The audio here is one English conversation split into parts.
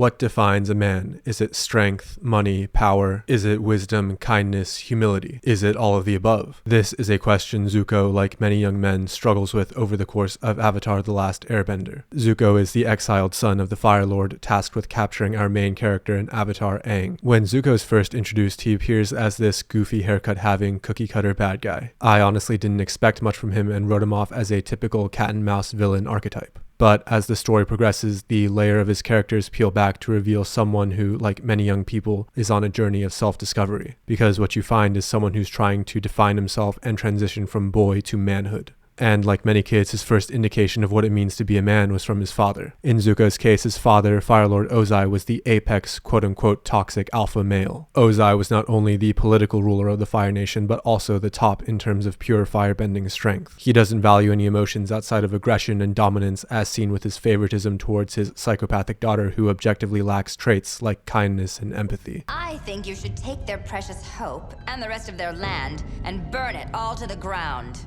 What defines a man? Is it strength, money, power? Is it wisdom, kindness, humility? Is it all of the above? This is a question Zuko, like many young men, struggles with over the course of Avatar: The Last Airbender. Zuko is the exiled son of the Fire Lord, tasked with capturing our main character in Avatar, Aang. When Zuko's first introduced, he appears as this goofy haircut-having, cookie-cutter bad guy. I honestly didn't expect much from him and wrote him off as a typical cat-and-mouse villain archetype. But as the story progresses, the layer of his characters peel back to reveal someone who, like many young people, is on a journey of self-discovery. Because what you find is someone who's trying to define himself and transition from boy to manhood. And like many kids, his first indication of what it means to be a man was from his father. In Zuko's case, his father, Fire Lord Ozai, was the apex, quote-unquote, toxic alpha male. Ozai was not only the political ruler of the Fire Nation, but also the top in terms of pure firebending strength. He doesn't value any emotions outside of aggression and dominance, as seen with his favoritism towards his psychopathic daughter, who objectively lacks traits like kindness and empathy. I think you should take their precious hope and the rest of their land and burn it all to the ground.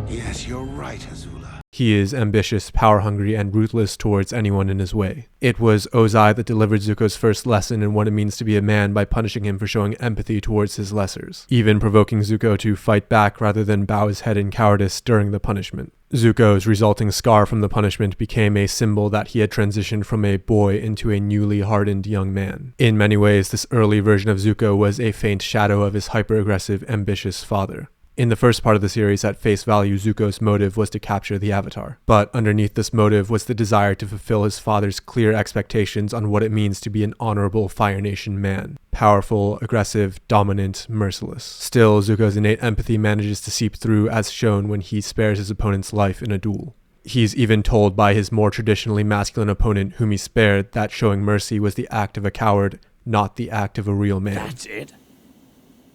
Yes, you're right, Azula. He is ambitious, power-hungry, and ruthless towards anyone in his way. It was Ozai that delivered Zuko's first lesson in what it means to be a man by punishing him for showing empathy towards his lessers, even provoking Zuko to fight back rather than bow his head in cowardice during the punishment. Zuko's resulting scar from the punishment became a symbol that he had transitioned from a boy into a newly hardened young man. In many ways, this early version of Zuko was a faint shadow of his hyper-aggressive, ambitious father. In the first part of the series, at face value, Zuko's motive was to capture the Avatar. But underneath this motive was the desire to fulfill his father's clear expectations on what it means to be an honorable Fire Nation man. Powerful, aggressive, dominant, merciless. Still, Zuko's innate empathy manages to seep through, as shown when he spares his opponent's life in a duel. He's even told by his more traditionally masculine opponent, whom he spared, that showing mercy was the act of a coward, not the act of a real man. That's it?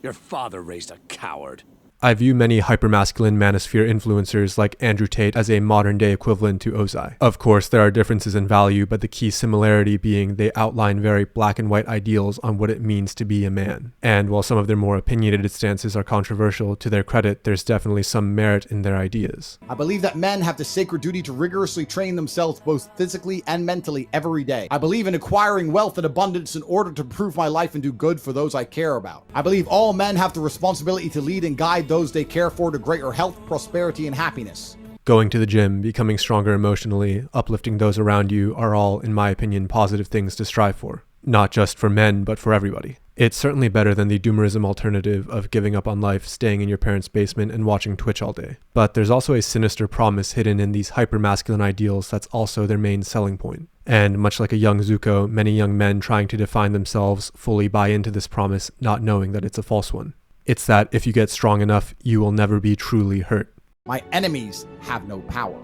Your father raised a coward. I view many hypermasculine Manosphere influencers like Andrew Tate as a modern-day equivalent to Ozai. Of course, there are differences in value, but the key similarity being they outline very black-and-white ideals on what it means to be a man. And while some of their more opinionated stances are controversial, to their credit, there's definitely some merit in their ideas. I believe that men have the sacred duty to rigorously train themselves both physically and mentally every day. I believe in acquiring wealth and abundance in order to improve my life and do good for those I care about. I believe all men have the responsibility to lead and guide those they care for to greater health, prosperity, and happiness. Going to the gym, becoming stronger emotionally, uplifting those around you are all, in my opinion, positive things to strive for. Not just for men, but for everybody. It's certainly better than the doomerism alternative of giving up on life, staying in your parents' basement, and watching Twitch all day. But there's also a sinister promise hidden in these hyper-masculine ideals that's also their main selling point. And much like a young Zuko, many young men trying to define themselves fully buy into this promise, not knowing that it's a false one. It's that if you get strong enough, you will never be truly hurt. My enemies have no power.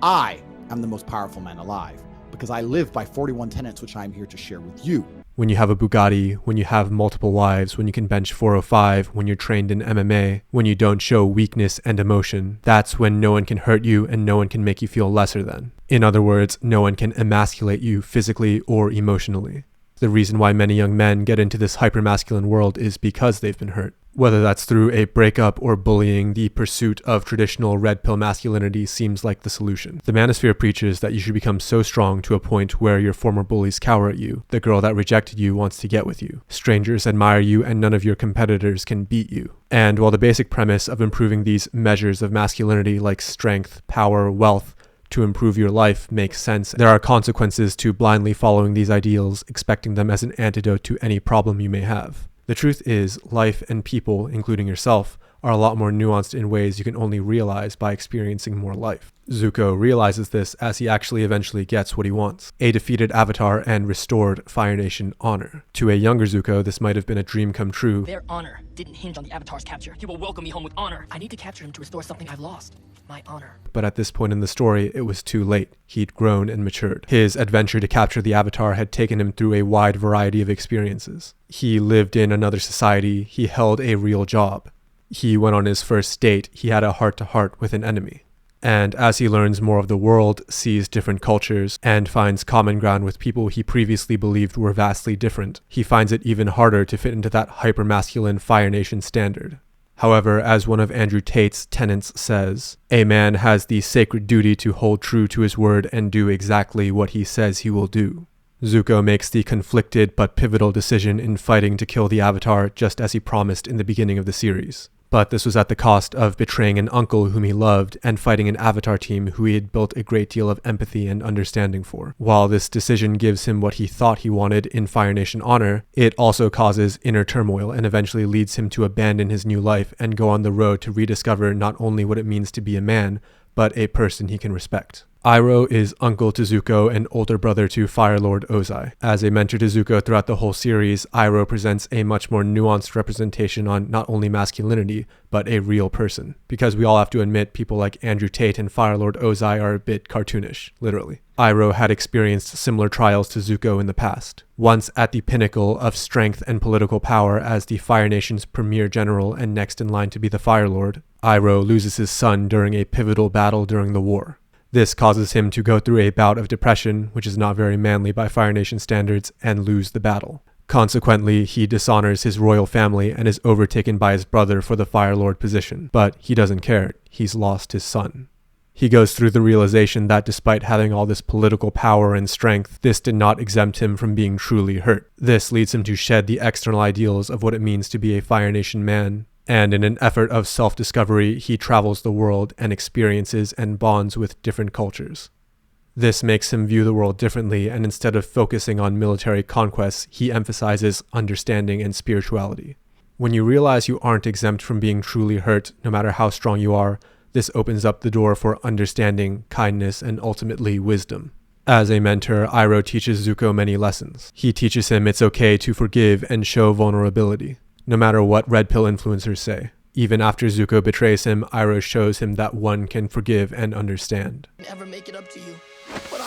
I am the most powerful man alive, because I live by 41 tenets which I am here to share with you. When you have a Bugatti, when you have multiple wives, when you can bench 405, when you're trained in MMA, when you don't show weakness and emotion, that's when no one can hurt you and no one can make you feel lesser than. In other words, no one can emasculate you physically or emotionally. The reason why many young men get into this hypermasculine world is because they've been hurt. Whether that's through a breakup or bullying, the pursuit of traditional red pill masculinity seems like the solution. The Manosphere preaches that you should become so strong to a point where your former bullies cower at you. The girl that rejected you wants to get with you. Strangers admire you and none of your competitors can beat you. And while the basic premise of improving these measures of masculinity like strength, power, wealth, to improve your life makes sense, there are consequences to blindly following these ideals, expecting them as an antidote to any problem you may have. The truth is, life and people, including yourself, are a lot more nuanced in ways you can only realize by experiencing more life. Zuko realizes this as he actually eventually gets what he wants: a defeated Avatar and restored Fire Nation honor. To a younger Zuko, this might have been a dream come true. Their honor didn't hinge on the Avatar's capture. He will welcome me home with honor. I need to capture him to restore something I've lost. My honor. But at this point in the story, it was too late. He'd grown and matured. His adventure to capture the Avatar had taken him through a wide variety of experiences. He lived in another society. He held a real job. He went on his first date. He had a heart-to-heart with an enemy. And as he learns more of the world, sees different cultures, and finds common ground with people he previously believed were vastly different, he finds it even harder to fit into that hyper-masculine Fire Nation standard. However, as one of Andrew Tate's tenets says, a man has the sacred duty to hold true to his word and do exactly what he says he will do. Zuko makes the conflicted but pivotal decision in fighting to kill the Avatar just as he promised in the beginning of the series. But this was at the cost of betraying an uncle whom he loved and fighting an Avatar team who he had built a great deal of empathy and understanding for. While this decision gives him what he thought he wanted in Fire Nation honor, it also causes inner turmoil and eventually leads him to abandon his new life and go on the road to rediscover not only what it means to be a man, but a person he can respect. Iroh is uncle to Zuko and older brother to Fire Lord Ozai. As a mentor to Zuko throughout the whole series, Iroh presents a much more nuanced representation on not only masculinity, but a real person. Because we all have to admit people like Andrew Tate and Fire Lord Ozai are a bit cartoonish, literally. Iroh had experienced similar trials to Zuko in the past. Once at the pinnacle of strength and political power as the Fire Nation's premier general and next in line to be the Fire Lord, Iroh loses his son during a pivotal battle during the war. This causes him to go through a bout of depression, which is not very manly by Fire Nation standards, and lose the battle. Consequently, he dishonors his royal family and is overtaken by his brother for the Fire Lord position. But he doesn't care. He's lost his son. He goes through the realization that despite having all this political power and strength, this did not exempt him from being truly hurt. This leads him to shed the external ideals of what it means to be a Fire Nation man. And in an effort of self-discovery, he travels the world and experiences and bonds with different cultures. This makes him view the world differently, and instead of focusing on military conquests, he emphasizes understanding and spirituality. When you realize you aren't exempt from being truly hurt, no matter how strong you are, this opens up the door for understanding, kindness, and ultimately wisdom. As a mentor, Iroh teaches Zuko many lessons. He teaches him it's okay to forgive and show vulnerability. No matter what red pill influencers say. Even after Zuko betrays him, Iroh shows him that one can forgive and understand. Never make it up to you, but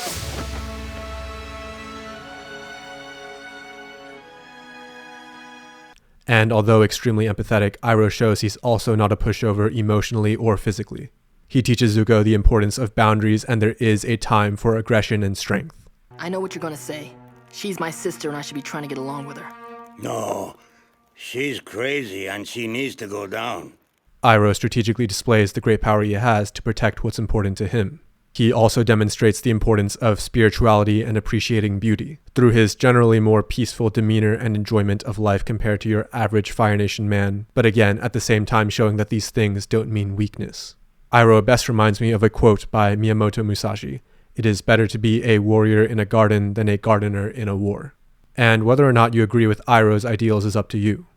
And although extremely empathetic, Iroh shows he's also not a pushover emotionally or physically. He teaches Zuko the importance of boundaries and there is a time for aggression and strength. I know what you're gonna say. She's my sister and I should be trying to get along with her. No. She's crazy and she needs to go down. Iroh strategically displays the great power he has to protect what's important to him. He also demonstrates the importance of spirituality and appreciating beauty through his generally more peaceful demeanor and enjoyment of life compared to your average Fire Nation man, but again, at the same time showing that these things don't mean weakness. Iroh best reminds me of a quote by Miyamoto Musashi. It is better to be a warrior in a garden than a gardener in a war. And whether or not you agree with Iroh's ideals is up to you.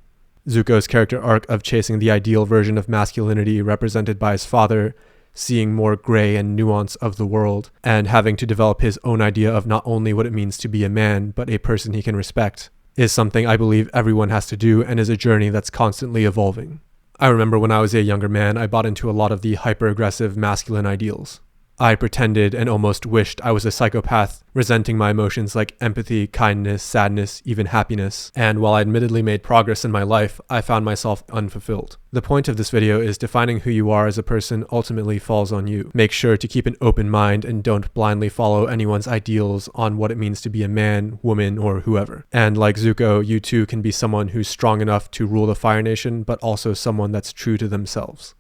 Zuko's character arc of chasing the ideal version of masculinity represented by his father, seeing more gray and nuance of the world, and having to develop his own idea of not only what it means to be a man, but a person he can respect, is something I believe everyone has to do and is a journey that's constantly evolving. I remember when I was a younger man, I bought into a lot of the hyper-aggressive masculine ideals. I pretended and almost wished I was a psychopath, resenting my emotions like empathy, kindness, sadness, even happiness. And while I admittedly made progress in my life, I found myself unfulfilled. The point of this video is defining who you are as a person ultimately falls on you. Make sure to keep an open mind and don't blindly follow anyone's ideals on what it means to be a man, woman, or whoever. And like Zuko, you too can be someone who's strong enough to rule the Fire Nation, but also someone that's true to themselves.